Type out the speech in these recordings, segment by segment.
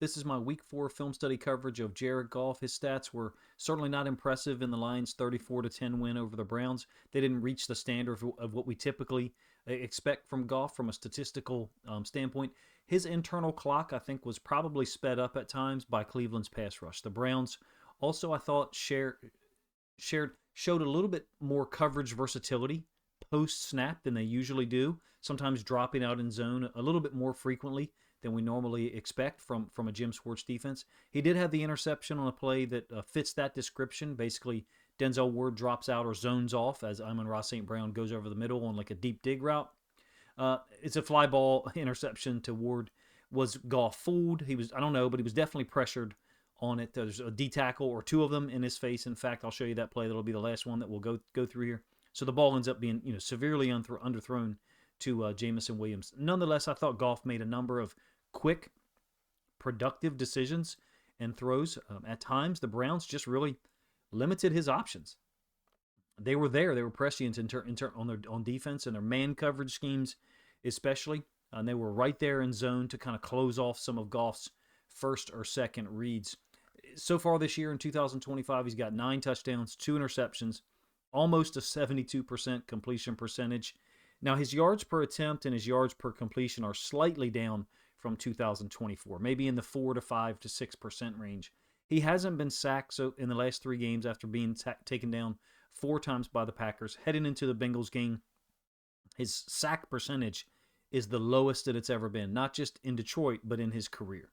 This is my Week 4 film study coverage of Jared Goff. His stats were certainly not impressive in the Lions' 34-10 win over the Browns. They didn't reach the standard of what we typically expect from Goff from a statistical standpoint. His internal clock, I think, was probably sped up at times by Cleveland's pass rush. The Browns also, I thought, showed a little bit more coverage versatility post snap than they usually do, sometimes dropping out in zone a little bit more frequently than we normally expect from a Jim Schwartz defense. He did have the interception on a play that fits that description. Basically, Denzel Ward drops out or zones off as Amon-Ra St. Brown goes over the middle on like a deep dig route. It's a fly ball interception to Ward. Was Goff fooled? He was, I don't know, but he was definitely pressured on it. There's a D tackle or two of them in his face. In fact, I'll show you that play. That'll be the last one that we'll go through here. So the ball ends up being severely underthrown to Jameson Williams. Nonetheless, I thought Goff made a number of quick, productive decisions and throws. At times, the Browns just really limited his options. They were there. They were prescient on defense and their man coverage schemes, especially. And they were right there in zone to kind of close off some of Goff's first or second reads. So far this year in 2025, he's got 9 touchdowns, 2 interceptions, almost a 72% completion percentage. Now, his yards per attempt and his yards per completion are slightly down from 2024, maybe in the 4 to 5 to 6% range. He hasn't been sacked so in the last 3 games after being taken down 4 times by the Packers. Heading into the Bengals game, his sack percentage is the lowest that it's ever been, not just in Detroit, but in his career.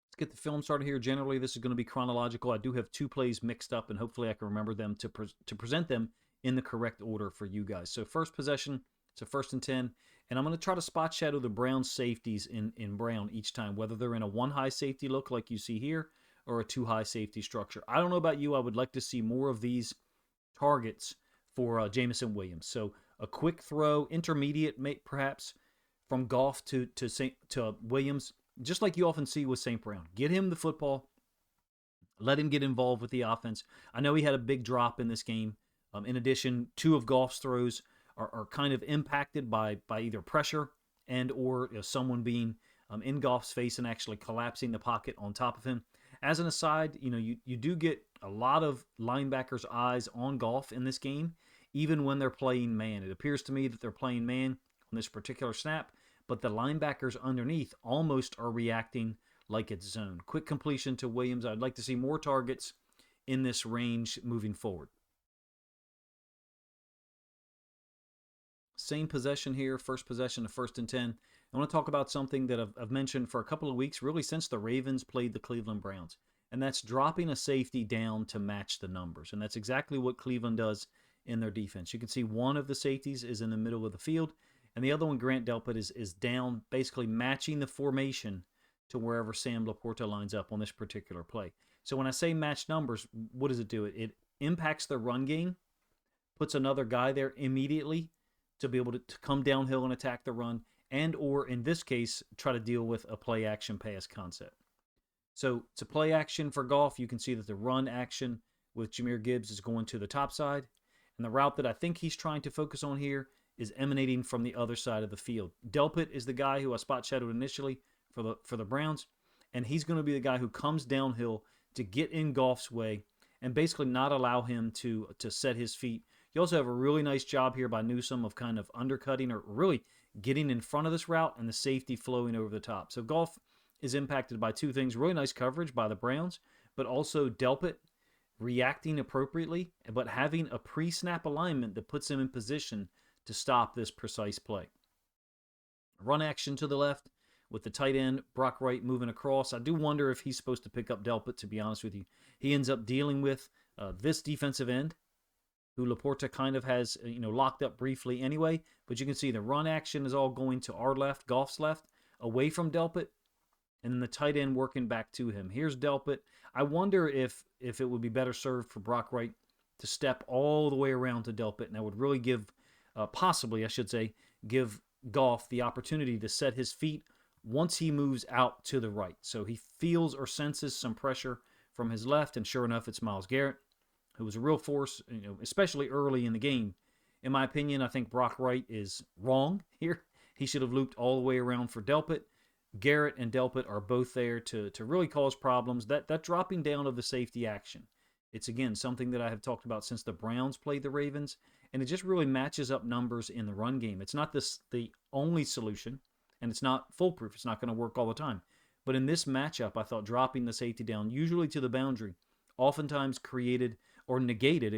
Let's get the film started here. Generally, this is going to be chronological. I do have 2 plays mixed up, and hopefully I can remember them to present them in the correct order for you guys. So first possession, it's a 1st and 10, and I'm going to try to spot shadow the Brown safeties in Brown each time, whether they're in a 1 high safety look like you see here or a 2 high safety structure. I don't know about you. I would like to see more of these targets for Jameson Williams. So a quick throw, intermediate perhaps, from Goff to Williams, just like you often see with St. Brown. Get him the football. Let him get involved with the offense. I know he had a big drop in this game. In addition, 2 of Goff's throws are kind of impacted by either pressure and or someone being in Goff's face and actually collapsing the pocket on top of him. As an aside, you do get a lot of linebackers' eyes on Goff in this game, even when they're playing man. It appears to me that they're playing man on this particular snap, but the linebackers underneath almost are reacting like it's zone. Quick completion to Williams. I'd like to see more targets in this range moving forward. Same possession here, first possession of 1st and 10. I want to talk about something that I've mentioned for a couple of weeks, really since the Ravens played the Cleveland Browns, and that's dropping a safety down to match the numbers. And that's exactly what Cleveland does in their defense. You can see one of the safeties is in the middle of the field, and the other one, Grant Delpit, is down, basically matching the formation to wherever Sam Laporta lines up on this particular play. So when I say match numbers, what does it do? It impacts the run game, puts another guy there immediately to be able to come downhill and attack the run, and or in this case, try to deal with a play action pass concept. So it's a play action for Goff. You can see that the run action with Jahmyr Gibbs is going to the top side, and the route that I think he's trying to focus on here is emanating from the other side of the field. Delpit is the guy who I spot shadowed initially for the Browns, and he's going to be the guy who comes downhill to get in Goff's way and basically not allow him to set his feet. You also have a really nice job here by Newsome of kind of undercutting or really getting in front of this route and the safety flowing over the top. So Goff is impacted by 2 things. Really nice coverage by the Browns, but also Delpit reacting appropriately, but having a pre-snap alignment that puts him in position to stop this precise play. Run action to the left with the tight end, Brock Wright, moving across. I do wonder if he's supposed to pick up Delpit, to be honest with you. He ends up dealing with this defensive end, who Laporta kind of has locked up briefly anyway. But you can see the run action is all going to our left, Goff's left, away from Delpit, and then the tight end working back to him. Here's Delpit. I wonder if it would be better served for Brock Wright to step all the way around to Delpit, and that would really give, possibly I should say, give Goff the opportunity to set his feet once he moves out to the right. So he feels or senses some pressure from his left, and sure enough, it's Myles Garrett, who was a real force, especially early in the game. In my opinion, I think Brock Wright is wrong here He should have looped all the way around for Delpit. Garrett and Delpit are both there to really cause problems. That dropping down of the safety action, it's again something that I have talked about since the Browns played the Ravens, and it just really matches up numbers in the run game. It's not the only solution, and it's not foolproof. It's not going to work all the time. But in this matchup, I thought dropping the safety down, usually to the boundary, oftentimes created or negated,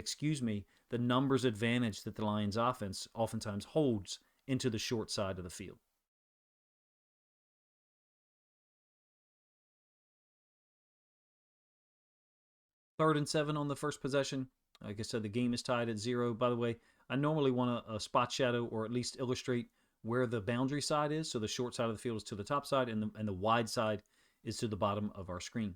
the numbers advantage that the Lions offense oftentimes holds into the short side of the field. Third and 7 on the first possession. Like I said, the game is tied at 0. By the way, I normally want a spot shadow or at least illustrate where the boundary side is. So the short side of the field is to the top side, and the wide side is to the bottom of our screen.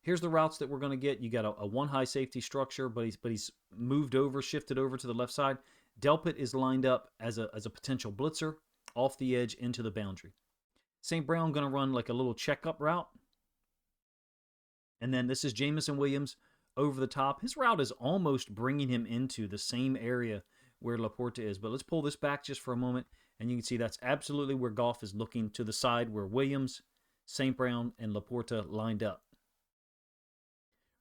Here's the routes that we're going to get. You got a one high safety structure, but he's moved over, shifted over to the left side. Delpit is lined up as a potential blitzer off the edge into the boundary. St. Brown going to run like a little checkup route. And then this is Jameson Williams over the top. His route is almost bringing him into the same area where Laporta is. But let's pull this back just for a moment, and you can see that's absolutely where Goff is looking, to the side where Williams, St. Brown, and Laporta lined up.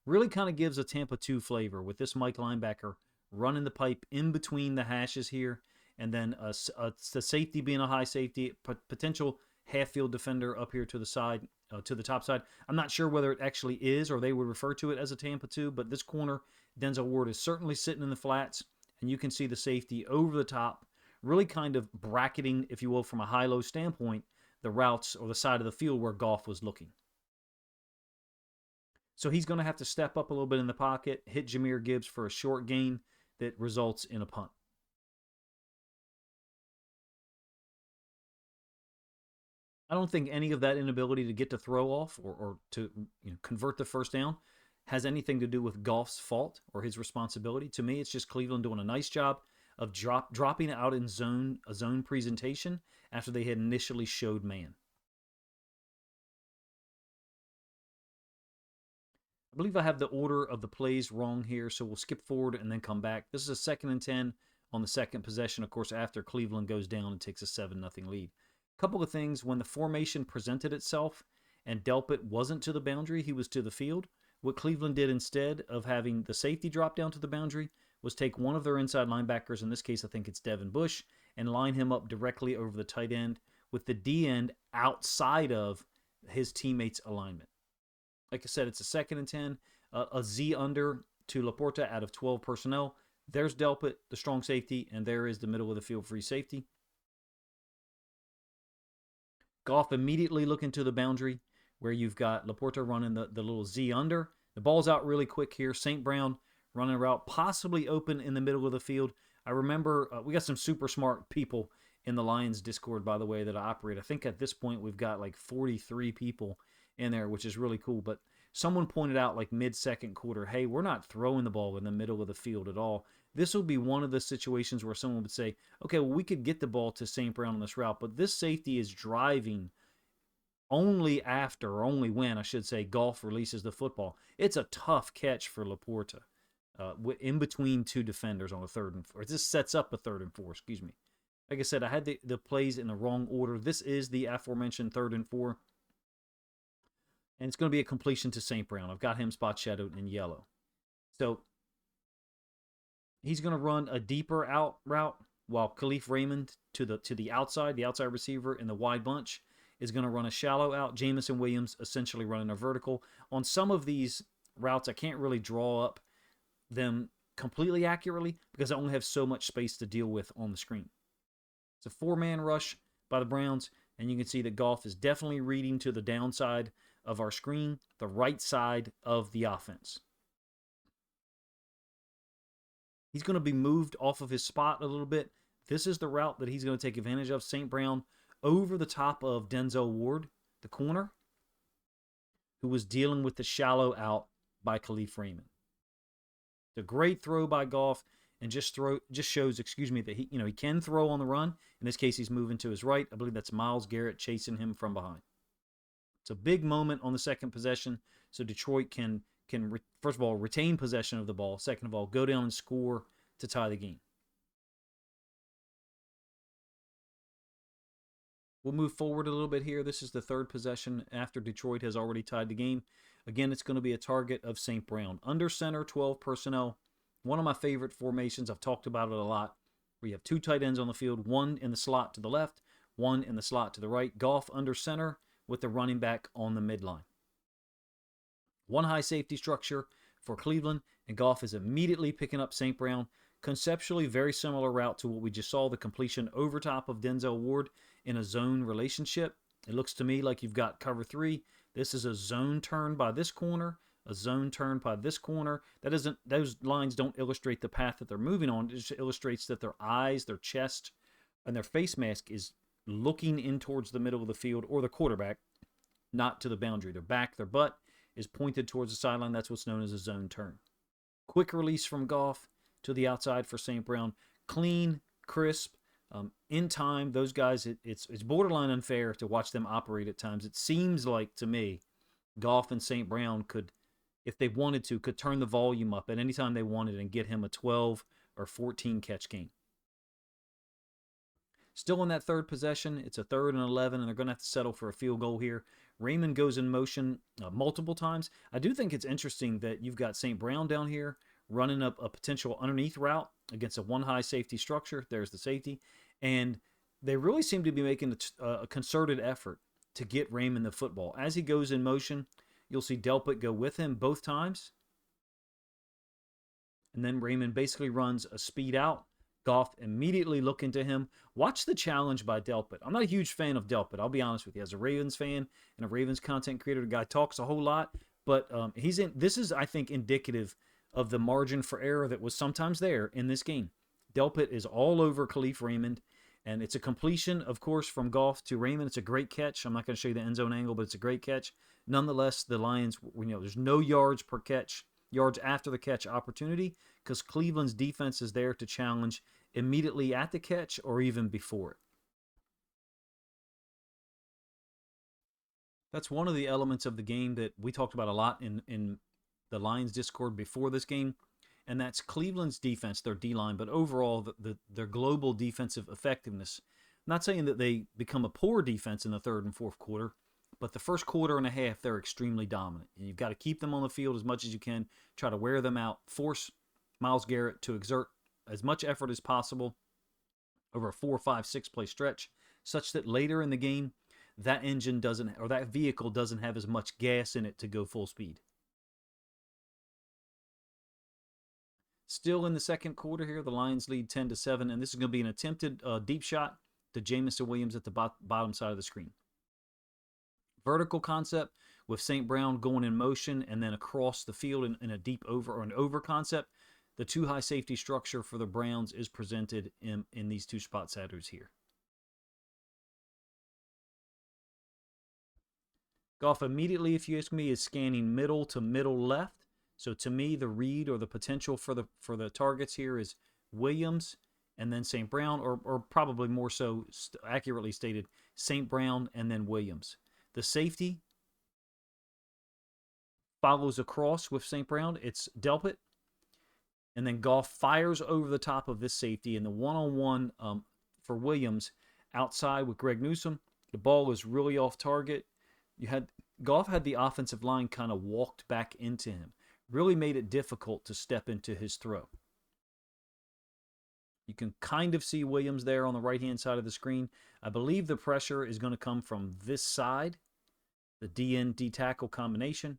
Really kind of gives a Tampa 2 flavor with this Mike linebacker running the pipe in between the hashes here, and then the safety being a high safety, potential half-field defender up here to the side, to the top side. I'm not sure whether it actually is or they would refer to it as a Tampa 2, but this corner, Denzel Ward, is certainly sitting in the flats, and you can see the safety over the top, really kind of bracketing, if you will, from a high-low standpoint, the routes or the side of the field where Goff was looking. So he's going to have to step up a little bit in the pocket, hit Jahmyr Gibbs for a short gain that results in a punt. I don't think any of that inability to get to throw off or to convert the first down has anything to do with Goff's fault or his responsibility. To me, it's just Cleveland doing a nice job of dropping out in a zone presentation after they had initially showed man. I believe I have the order of the plays wrong here, so we'll skip forward and then come back. This is a 2nd and 10 on the second possession, of course, after Cleveland goes down and takes a 7-0 lead. A couple of things. When the formation presented itself and Delpit wasn't to the boundary, he was to the field. What Cleveland did instead of having the safety drop down to the boundary was take one of their inside linebackers, in this case I think it's Devin Bush, and line him up directly over the tight end with the D end outside of his teammates' alignment. Like I said, it's a 2nd and 10, a Z under to Laporta out of 12 personnel. There's Delpit, the strong safety, and there is the middle of the field free safety. Goff immediately looking to the boundary where you've got Laporta running the little Z under. The ball's out really quick here. St. Brown running a route, possibly open in the middle of the field. I remember we got some super smart people in the Lions Discord, by the way, that I operate. I think at this point we've got like 43 people in there, which is really cool. But someone pointed out like mid-second quarter, hey, we're not throwing the ball in the middle of the field at all. This will be one of the situations where someone would say, okay, well, we could get the ball to St. Brown on this route, but this safety is driving only after, or only when, I should say, Goff releases the football. It's a tough catch for Laporta in between two defenders on a 3rd and 4. This sets up a 3rd and 4, excuse me. Like I said, I had the plays in the wrong order. This is the aforementioned 3rd and 4. And it's going to be a completion to St. Brown. I've got him spot shadowed in yellow. So he's going to run a deeper out route while Khalif Raymond to the outside receiver in the wide bunch is going to run a shallow out. Jameson Williams essentially running a vertical. On some of these routes, I can't really draw up them completely accurately because I only have so much space to deal with on the screen. It's a 4-man rush by the Browns, and you can see that Goff is definitely reading to the downside of our screen, the right side of the offense. He's going to be moved off of his spot a little bit. This is the route that he's going to take advantage of. St. Brown over the top of Denzel Ward, the corner, who was dealing with the shallow out by Khalif Raymond. It's a great throw by Goff, and just shows, that he can throw on the run. In this case, he's moving to his right. I believe that's Myles Garrett chasing him from behind. It's a big moment on the second possession, so Detroit can first of all retain possession of the ball. Second of all, go down and score to tie the game. We'll move forward a little bit here. This is the third possession after Detroit has already tied the game. Again, it's going to be a target of St. Brown. Under center, 12 personnel. One of my favorite formations. I've talked about it a lot. We have 2 tight ends on the field, one in the slot to the left, one in the slot to the right. Goff under center with the running back on the midline. One high safety structure for Cleveland, and Goff is immediately picking up St. Brown. Conceptually, very similar route to what we just saw, the completion over top of Denzel Ward in a zone relationship. It looks to me like you've got cover 3. This is a zone turn by this corner, a zone turn by this corner. Those lines don't illustrate the path that they're moving on. It just illustrates that their eyes, their chest, and their face mask is looking in towards the middle of the field or the quarterback, not to the boundary. Their back, their butt is pointed towards the sideline. That's what's known as a zone turn. Quick release from Goff to the outside for St. Brown. Clean, crisp, in time. Those guys, it's borderline unfair to watch them operate at times. It seems like, to me, Goff and St. Brown could, if they wanted to, could turn the volume up at any time they wanted and get him a 12 or 14 catch game. Still in that third possession, it's a 3rd and 11, and they're going to have to settle for a field goal here. Raymond goes in motion multiple times. I do think it's interesting that you've got St. Brown down here running up a potential underneath route against a one high safety structure. There's the safety. And they really seem to be making a concerted effort to get Raymond the football. As he goes in motion, you'll see Delpit go with him both times. And then Raymond basically runs a speed out. Goff immediately looking to him. Watch the challenge by Delpit. I'm not a huge fan of Delpit, I'll be honest with you. As a Ravens fan and a Ravens content creator, the guy talks a whole lot, but this is, I think, indicative of the margin for error that was sometimes there in this game. Delpit is all over Khalif Raymond, and it's a completion, of course, from Goff to Raymond. It's a great catch. I'm not going to show you the end zone angle, but it's a great catch. Nonetheless, the Lions, there's no yards per catch, yards after the catch opportunity, because Cleveland's defense is there to challenge immediately at the catch or even before it. That's one of the elements of the game that we talked about a lot in the Lions Discord before this game, and that's Cleveland's defense, their D-line, but overall their global defensive effectiveness. I'm not saying that they become a poor defense in the third and fourth quarter, but the first quarter and a half, they're extremely dominant. And you've got to keep them on the field as much as you can, try to wear them out, force Myles Garrett to exert as much effort as possible over a 4, 5, 6 play stretch, such that later in the game, that vehicle doesn't have as much gas in it to go full speed. Still in the second quarter here, the Lions lead 10-7, and this is going to be an attempted deep shot to Jamison Williams at the bottom side of the screen. Vertical concept with St. Brown going in motion and then across the field in a deep over or an over concept. The 2 high safety structure for the Browns is presented in these 2 spot setters here. Goff immediately, if you ask me, is scanning middle to middle left. So to me, the read or the potential for the targets here is Williams and then St. Brown, or probably more so accurately stated, St. Brown and then Williams. The safety follows across with St. Brown. It's Delpit. And then Goff fires over the top of this safety. And the one-on-one for Williams outside with Greg Newsome, the ball is really off target. Goff had the offensive line kind of walked back into him. Really made it difficult to step into his throw. You can kind of see Williams there on the right-hand side of the screen. I believe the pressure is going to come from this side, the DN D-tackle combination.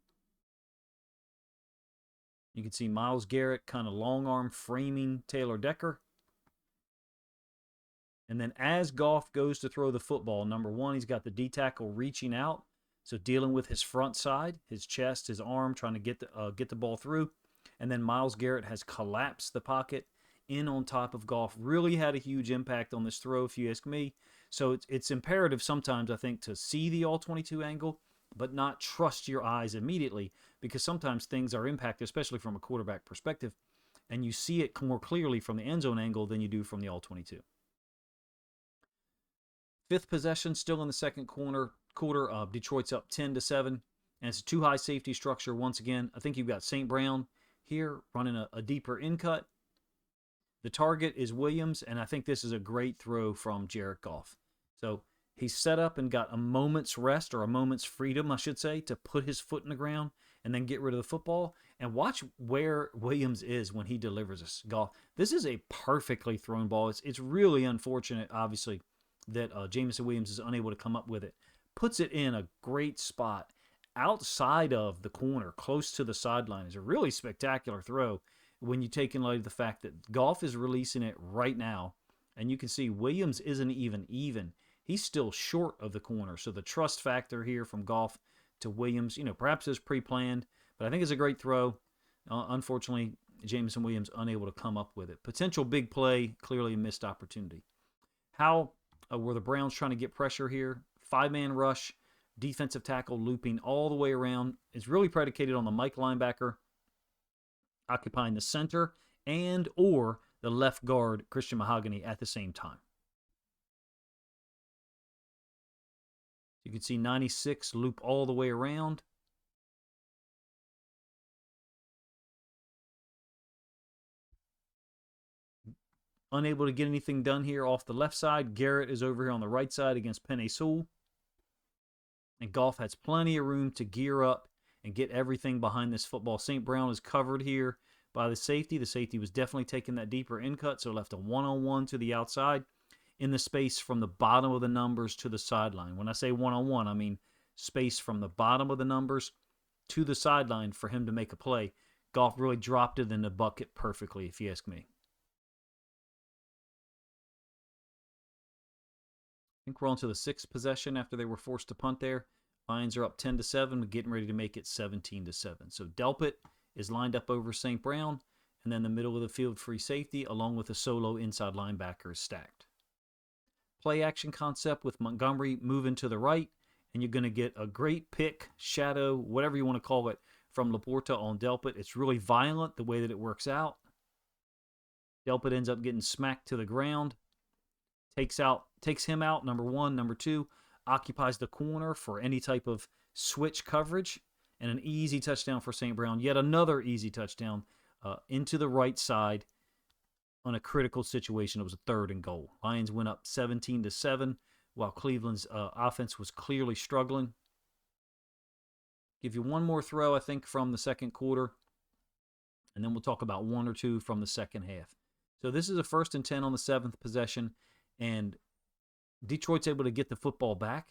You can see Myles Garrett kind of long arm framing Taylor Decker. And then as Goff goes to throw the football, number one, he's got the D-tackle reaching out. So dealing with his front side, his chest, his arm, trying to get the ball through. And then Myles Garrett has collapsed the pocket in on top of Goff. Really had a huge impact on this throw, if you ask me. So it's imperative sometimes, I think, to see the all-22 angle, but not trust your eyes immediately, because sometimes things are impacted, especially from a quarterback perspective, and you see it more clearly from the end zone angle than you do from the all-22. Fifth possession, still in the second quarter. Detroit's up 10-7, and it's a 2 high safety structure once again. I think you've got St. Brown here running a deeper in cut. The target is Williams, and I think this is a great throw from Jared Goff. So He's set up and got a moment's rest, or a moment's freedom, I should say, to put his foot in the ground and then get rid of the football. And watch where Williams is when he delivers this. Goff. This is a perfectly thrown ball. It's really unfortunate, obviously, that Jameson Williams is unable to come up with it. Puts it in a great spot outside of the corner, close to the sideline. It's a really spectacular throw when you take in light of the fact that Goff is releasing it right now. And you can see Williams isn't even. He's still short of the corner. So the trust factor here from Goff to Williams, perhaps is pre-planned, but I think it's a great throw. Unfortunately, Jameson Williams unable to come up with it. Potential big play, clearly a missed opportunity. How were the Browns trying to get pressure here? 5-man rush, defensive tackle looping all the way around. It's really predicated on the Mike linebacker occupying the center and or the left guard, Christian Mahogany, at the same time. You can see 96 loop all the way around. Unable to get anything done here off the left side. Garrett is over here on the right side against Penei Sewell. And Goff has plenty of room to gear up and get everything behind this football. St. Brown is covered here by the safety. The safety was definitely taking that deeper in cut, so left a one-on-one to the outside in the space from the bottom of the numbers to the sideline. When I say one-on-one, I mean space from the bottom of the numbers to the sideline for him to make a play. Goff really dropped it in the bucket perfectly, if you ask me. I think we're on to the 6th possession after they were forced to punt there. Lions are up 10-7, but getting ready to make it 17-7. So Delpit is lined up over St. Brown, and then the middle of the field free safety, along with a solo inside linebacker, is stacked. Play action concept with Montgomery moving to the right, and you're going to get a great pick, shadow, whatever you want to call it, from Laporta on Delpit. It's really violent the way that it works out. Delpit ends up getting smacked to the ground. Takes him out, number one. Number two, occupies the corner for any type of switch coverage. And an easy touchdown for St. Brown. Yet another easy touchdown into the right side on a critical situation. It was a 3rd and goal. Lions went up 17-7 while Cleveland's offense was clearly struggling. Give you one more throw, I think, from the second quarter. And then we'll talk about one or two from the second half. So this is a 1st and 10 on the 7th possession. And Detroit's able to get the football back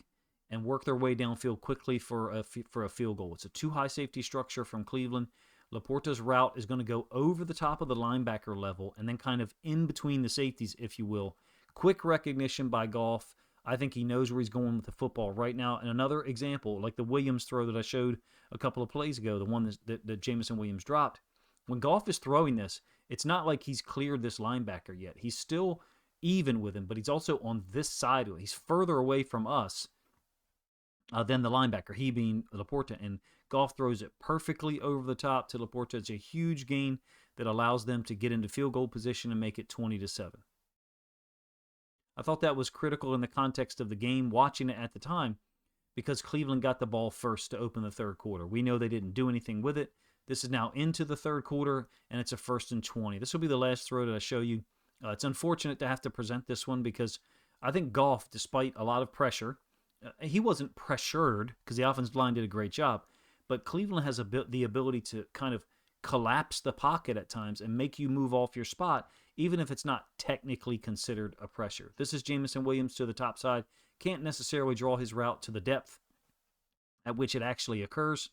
and work their way downfield quickly for a field goal. It's a 2-high safety structure from Cleveland. Laporta's route is going to go over the top of the linebacker level and then kind of in between the safeties, if you will. Quick recognition by Goff. I think he knows where he's going with the football right now. And another example, like the Williams throw that I showed a couple of plays ago, the one that Jameson Williams dropped. When Goff is throwing this, it's not like he's cleared this linebacker yet. He's still even with him, but he's also on this side. He's further away from us than the linebacker, he being Laporta. And Goff throws it perfectly over the top to Laporta. It's a huge gain that allows them to get into field goal position and make it 20-7. I thought that was critical in the context of the game, watching it at the time, because Cleveland got the ball first to open the 3rd quarter. We know they didn't do anything with it. This is now into the 3rd quarter, and it's a 1st and 20. This will be the last throw that I show you. It's unfortunate to have to present this one because I think Goff, despite a lot of pressure, he wasn't pressured because the offensive line did a great job, but Cleveland has the ability to kind of collapse the pocket at times and make you move off your spot, even if it's not technically considered a pressure. This is Jameson Williams to the top side. Can't necessarily draw his route to the depth at which it actually occurs.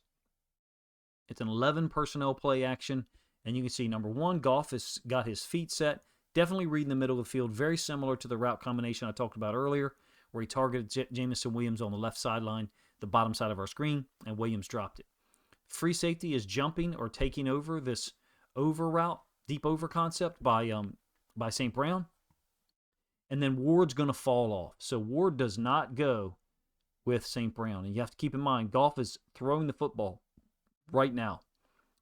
It's an 11 personnel play action, and you can see, number one, Goff has got his feet set. Definitely reading the middle of the field, very similar to the route combination I talked about earlier, where he targeted Jameson Williams on the left sideline, the bottom side of our screen, and Williams dropped it. Free safety is jumping or taking over this over route, deep over concept by St. Brown. And then Ward's going to fall off. So Ward does not go with St. Brown. And you have to keep in mind, Goff is throwing the football right now.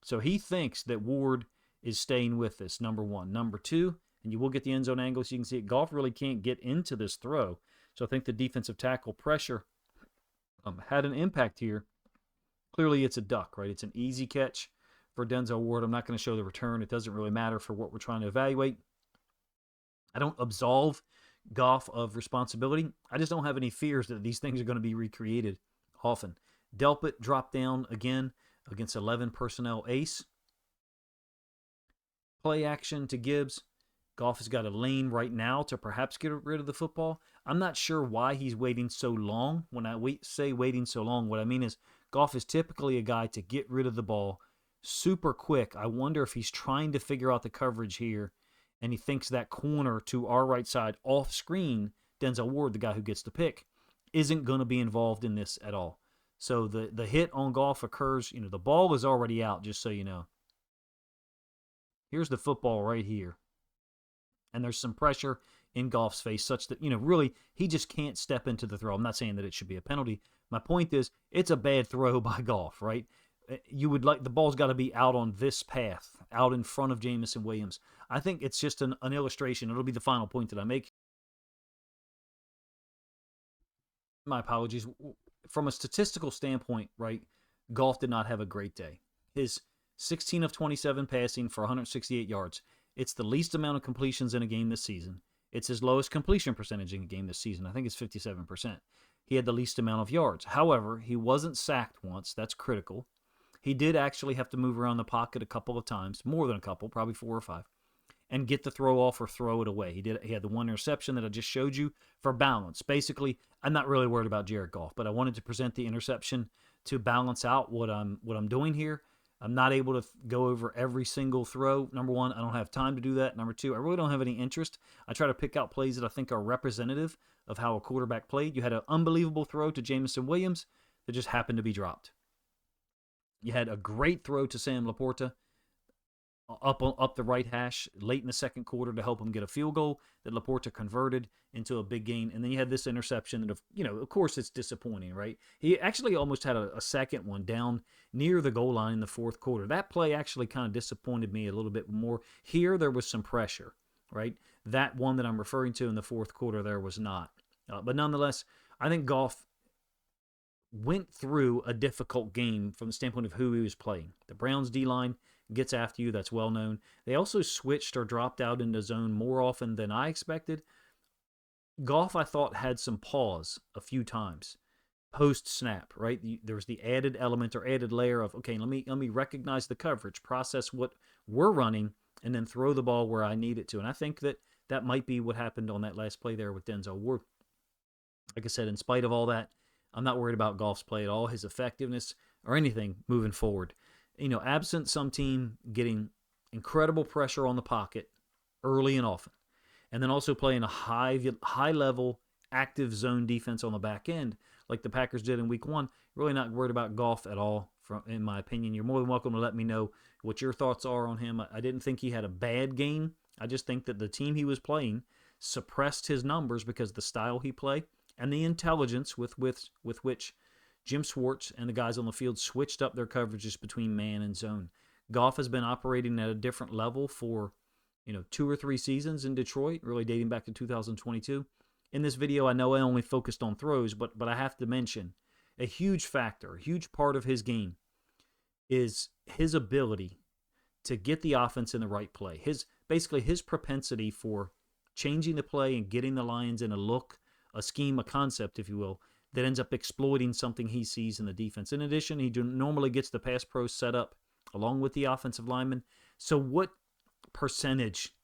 So he thinks that Ward is staying with this, number one. Number two, and you will get the end zone angle so you can see it, Goff really can't get into this throw. So I think the defensive tackle pressure had an impact here. Clearly it's a duck, right? It's an easy catch for Denzel Ward. I'm not going to show the return. It doesn't really matter for what we're trying to evaluate. I don't absolve Goff of responsibility. I just don't have any fears that these things are going to be recreated often. Delpit dropped down again against 11 personnel ace. Play action to Gibbs. Goff has got a lane right now to perhaps get rid of the football. I'm not sure why he's waiting so long. When I say waiting so long, what I mean is Goff is typically a guy to get rid of the ball super quick. I wonder if he's trying to figure out the coverage here, and he thinks that corner to our right side off screen, Denzel Ward, the guy who gets the pick, isn't going to be involved in this at all. So the hit on Goff occurs, the ball is already out, just so you know. Here's the football right here. And there's some pressure in Goff's face such that, really, he just can't step into the throw. I'm not saying that it should be a penalty. My point is, it's a bad throw by Goff, right? You would like, the ball's got to be out on this path, out in front of Jameson Williams. I think it's just an illustration. It'll be the final point that I make. My apologies. From a statistical standpoint, right, Goff did not have a great day. His 16 of 27 passing for 168 yards. It's the least amount of completions in a game this season. It's his lowest completion percentage in a game this season. I think it's 57%. He had the least amount of yards. However, he wasn't sacked once. That's critical. He did actually have to move around the pocket a couple of times, more than a couple, probably 4 or 5, and get the throw off or throw it away. He had the one interception that I just showed you for balance. Basically, I'm not really worried about Jared Goff, but I wanted to present the interception to balance out what I'm doing here. I'm not able to go over every single throw. Number one, I don't have time to do that. Number two, I really don't have any interest. I try to pick out plays that I think are representative of how a quarterback played. You had an unbelievable throw to Jameson Williams that just happened to be dropped. You had a great throw to Sam Laporta up the right hash late in the second quarter to help him get a field goal that Laporta converted into a big gain. And then you had this interception that, of course it's disappointing, right? He actually almost had a second one down near the goal line in the fourth quarter. That play actually kind of disappointed me a little bit more. Here there was some pressure, right? That one that I'm referring to in the fourth quarter there was not. But nonetheless, I think Goff went through a difficult game from the standpoint of who he was playing. The Browns D-line gets after you. That's well known. They also switched or dropped out into zone more often than I expected. Goff, I thought, had some pause a few times post-snap, right? There was the added element or added layer of, okay, let me recognize the coverage, process what we're running, and then throw the ball where I need it to. And I think that might be what happened on that last play there with Denzel Ward. Like I said, in spite of all that, I'm not worried about Goff's play at all, his effectiveness, or anything moving forward. Absent some team getting incredible pressure on the pocket early and often, and then also playing a high-level active zone defense on the back end, like the Packers did in Week 1, really not worried about Goff at all, in my opinion. You're more than welcome to let me know what your thoughts are on him. I didn't think he had a bad game. I just think that the team he was playing suppressed his numbers because of the style he played and the intelligence with which Jim Schwartz and the guys on the field switched up their coverages between man and zone. Goff has been operating at a different level for 2 or 3 seasons in Detroit, really dating back to 2022. In this video, I know I only focused on throws, but I have to mention a huge factor, a huge part of his game is his ability to get the offense in the right play. Basically his propensity for changing the play and getting the Lions in a look, a scheme, a concept, if you will, that ends up exploiting something he sees in the defense. In addition, he normally gets the pass pro set up along with the offensive lineman. So what percentage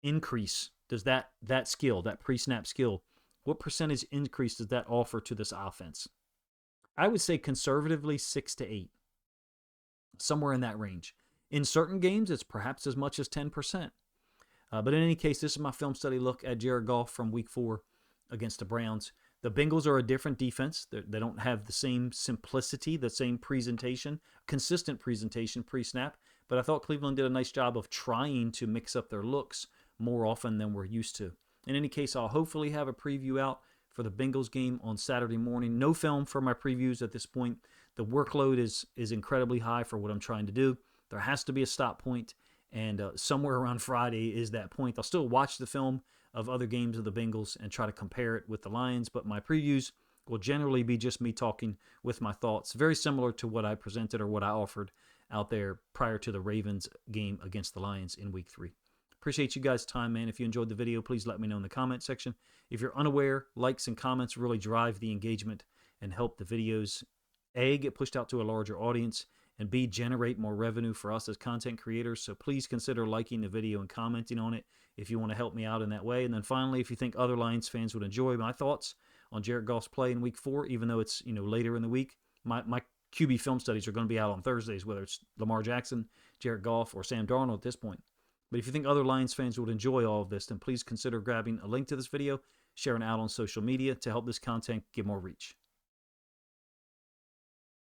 increase does that skill, that pre-snap skill, what percentage increase does that offer to this offense? I would say conservatively 6 to 8, somewhere in that range. In certain games, it's perhaps as much as 10%. But in any case, this is my film study look at Jared Goff from Week 4 against the Browns. The Bengals are a different defense. They don't have the same simplicity, the same presentation, consistent presentation pre-snap. But I thought Cleveland did a nice job of trying to mix up their looks more often than we're used to. In any case, I'll hopefully have a preview out for the Bengals game on Saturday morning. No film for my previews at this point. The workload is incredibly high for what I'm trying to do. There has to be a stop point, and somewhere around Friday is that point. I'll still watch the film of other games of the Bengals and try to compare it with the Lions, but my previews will generally be just me talking with my thoughts, very similar to what I presented or what I offered out there prior to the Ravens game against the Lions in Week 3. Appreciate you guys' time, man. If you enjoyed the video, please let me know in the comment section. If you're unaware, likes and comments really drive the engagement and help the videos, A, get pushed out to a larger audience, and B, generate more revenue for us as content creators. So please consider liking the video and commenting on it if you want to help me out in that way. And then finally, if you think other Lions fans would enjoy my thoughts on Jared Goff's play in Week 4, even though it's later in the week, my QB film studies are going to be out on Thursdays, whether it's Lamar Jackson, Jared Goff, or Sam Darnold at this point. But if you think other Lions fans would enjoy all of this, then please consider grabbing a link to this video, sharing it out on social media to help this content get more reach.